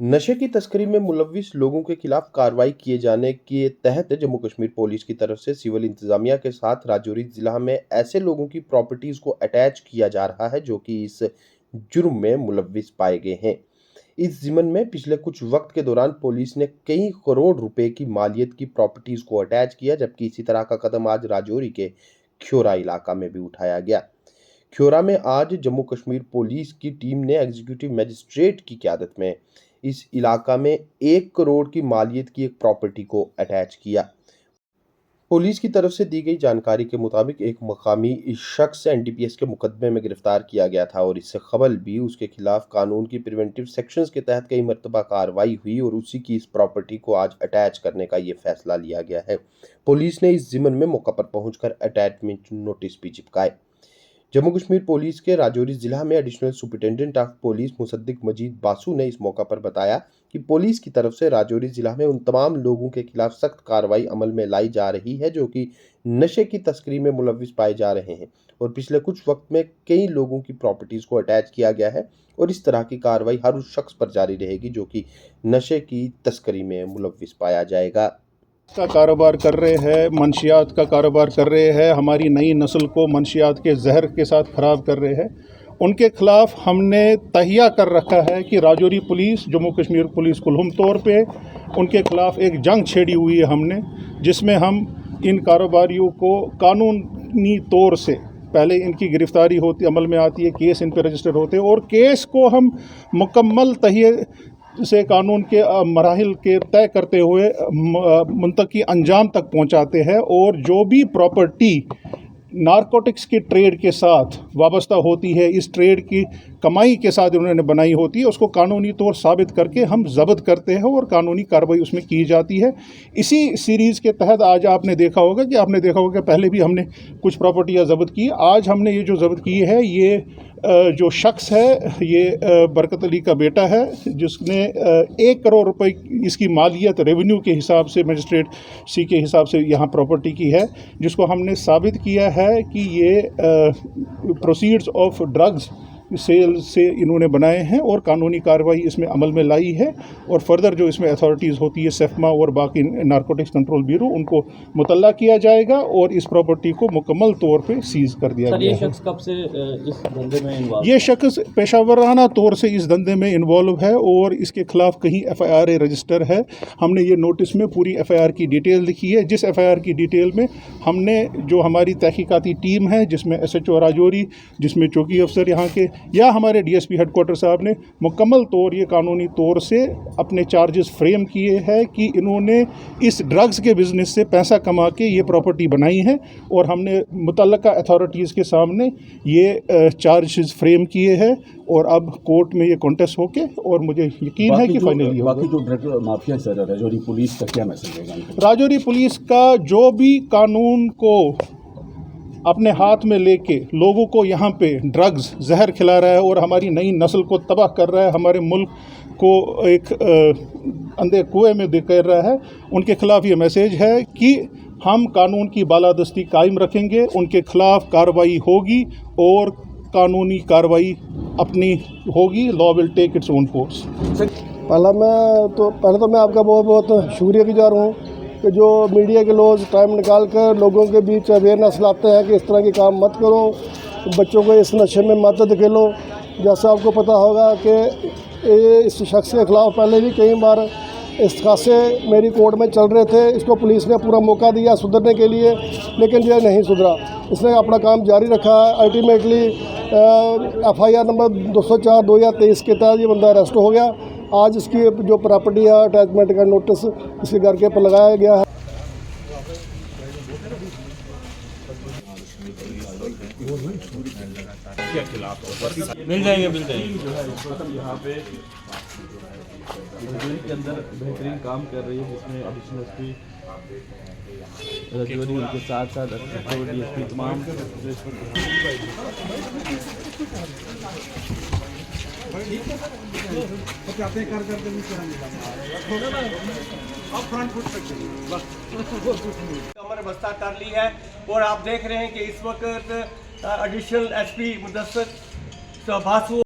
नशे की तस्करी में मुलव्विस लोगों के खिलाफ कार्रवाई किए जाने के तहत जम्मू कश्मीर पुलिस की तरफ से सिविल इंतजामिया के साथ राजौरी जिला में ऐसे लोगों की प्रॉपर्टीज को अटैच किया जा रहा है जो कि इस जुर्म में मुलव्विस पाए गए हैं। इस जिमन में पिछले कुछ वक्त के दौरान पुलिस ने कई करोड़ रुपए की मालियत की प्रॉपर्टीज को अटैच किया, जबकि इसी तरह का कदम आज राजौरी के ख्योरा इलाका में भी उठाया गया। ख्योरा में आज जम्मू कश्मीर पुलिस की टीम ने एग्जीक्यूटिव मजिस्ट्रेट की क़यादत में इस इलाका में 1 करोड़ की मालियत की एक प्रॉपर्टी को अटैच किया। पुलिस की तरफ से दी गई जानकारी के मुताबिक एक मकामी शख्स एनडीपीएस के मुकदमे में गिरफ्तार किया गया था और इससे कबल भी उसके खिलाफ कानून की प्रिवेंटिव सेक्शंस के तहत कई मरतबा कार्रवाई हुई और उसी की इस प्रॉपर्टी को आज अटैच करने का ये फैसला लिया गया है। पुलिस ने इस जिमन में मौका पर पहुंचकर अटैचमेंट नोटिस भी चिपकाए। जम्मू कश्मीर पुलिस के राजौरी जिला में additional superintendent of police Musaddiq Majeed Basu ने इस मौका पर बताया कि पुलिस की तरफ से राजौरी जिला में उन तमाम लोगों के खिलाफ सख्त कार्रवाई अमल में लाई जा रही है जो कि नशे की तस्करी में मुलव्विस पाए जा रहे हैं और पिछले कुछ वक्त में कई लोगों की प्रॉपर्टीज को अटैच किया गया है और इस तरह की कार्रवाई हर उस शख्स पर जारी रहेगी जो कि नशे की तस्करी में मुलव्विस पाया जाएगा। का कारोबार कर रहे हैं, मंशियात का कारोबार कर रहे हैं, हमारी नई नस्ल को मंशियात के जहर के साथ ख़राब कर रहे हैं, उनके ख़िलाफ़ हमने तहिया कर रखा है कि राजौरी पुलिस, जम्मू कश्मीर पुलिस कुलहुम तौर पे उनके ख़िलाफ़ एक जंग छेड़ी हुई है हमने, जिसमें हम इन कारोबारियों को कानूनी तौर से पहले इनकी गिरफ़्तारी होती अमल में आती है, केस इन पर रजिस्टर होते हैं और केस को हम मुकम्मल तहिए से कानून के मराहिल के तय करते हुए मुंतकी अंजाम तक पहुंचाते हैं और जो भी प्रॉपर्टी नारकोटिक्स के ट्रेड के साथ वाबस्ता होती है, इस ट्रेड की कमाई के साथ उन्होंने बनाई होती है, उसको कानूनी तौर साबित करके हम जब्त करते हैं और कानूनी कार्रवाई उसमें की जाती है। इसी सीरीज़ के तहत आज आपने देखा होगा कि पहले भी हमने कुछ प्रॉपर्टियां जब्त की। आज हमने ये जो जब्त की है ये जो शख्स है ये बरकत अली का बेटा है, जिसने 1 करोड़ रुपए इसकी मालियत रेवेन्यू के हिसाब से मजिस्ट्रेट सी के हिसाब से यहाँ प्रॉपर्टी की है, जिसको हमने साबित किया है कि ये प्रोसीड्स ऑफ ड्रग्स सेल से इन्होंने बनाए हैं और कानूनी कार्रवाई इसमें अमल में लाई है और फर्दर जो इसमें अथॉरिटीज़ होती है सेफमा और बाकी नारकोटिक्स कंट्रोल ब्यूरो, उनको मुतल्ला किया जाएगा और इस प्रॉपर्टी को मुकम्मल तौर पे सीज़ कर दिया गया है। ये शख्स कब से इस धंधे में इन्वॉल्व? ये शख्स पेशावराना तौर से इस धंधे में इन्वॉल्व है और इसके खिलाफ कहीं FIR रजिस्टर है। हमने ये नोटिस में पूरी FIR की डिटेल लिखी है, जिस FIR की डिटेल में हमने जो हमारी तहकीकाती टीम है जिसमें SHO राजौरी, जिसमें चौकी अफसर यहाँ के या हमारे DSP हेडक्वार्टर साहब ने मुकम्मल तौर ये कानूनी तौर से अपने चार्जेस फ्रेम किए हैं कि इन्होंने इस ड्रग्स के बिज़नेस से पैसा कमा के ये प्रॉपर्टी बनाई है और हमने मुतल्लका अथॉरिटीज़ के सामने ये चार्जेस फ्रेम किए हैं और अब कोर्ट में ये कॉन्टेस्ट होके और मुझे यकीन है कि फाइनली होगा। बाकी जो drug mafia sir, Rajouri police का क्या मैसेज है? राजौरी पुलिस का जो भी कानून को अपने हाथ में लेके लोगों को यहाँ पे ड्रग्स जहर खिला रहा है और हमारी नई नस्ल को तबाह कर रहा है, हमारे मुल्क को एक अंधे कुएं में कर रहा है, उनके खिलाफ ये मैसेज है कि हम कानून की बालादस्ती कायम रखेंगे, उनके खिलाफ कार्रवाई होगी और कानूनी कार्रवाई अपनी होगी। Law will take its own course. पहले तो मैं आपका बहुत बहुत शुक्रियागुजार हूँ कि जो मीडिया के लोग टाइम निकाल कर लोगों के बीच अवेयरनेस लाते हैं कि इस तरह के काम मत करो, बच्चों को इस नशे में मत धकेलो। जैसा आपको पता होगा कि इस शख्स के ख़िलाफ़ पहले भी कई बार इस्तग़ासे मेरी कोर्ट में चल रहे थे, इसको पुलिस ने पूरा मौका दिया सुधरने के लिए, लेकिन यह नहीं सुधरा, इसने अपना काम जारी रखा। अल्टीमेटली FIR नंबर 204/2023 के तहत ये बंदा अरेस्ट हो गया। आज इसकी जो प्रॉपर्टी है अटैचमेंट का नोटिस इसके घर के पर लगाया गया है। मिल जाएंगे जो है यहाँ पे के अंदर बेहतरीन काम कर रही है, जिसमें एडिशनल SP राजौरी उनके साथ साथ DSP तमाम हमारे बस्ता कर ली है और आप देख रहे हैं कि इस वक्त एडिशनल SP मुदस्सिर बासु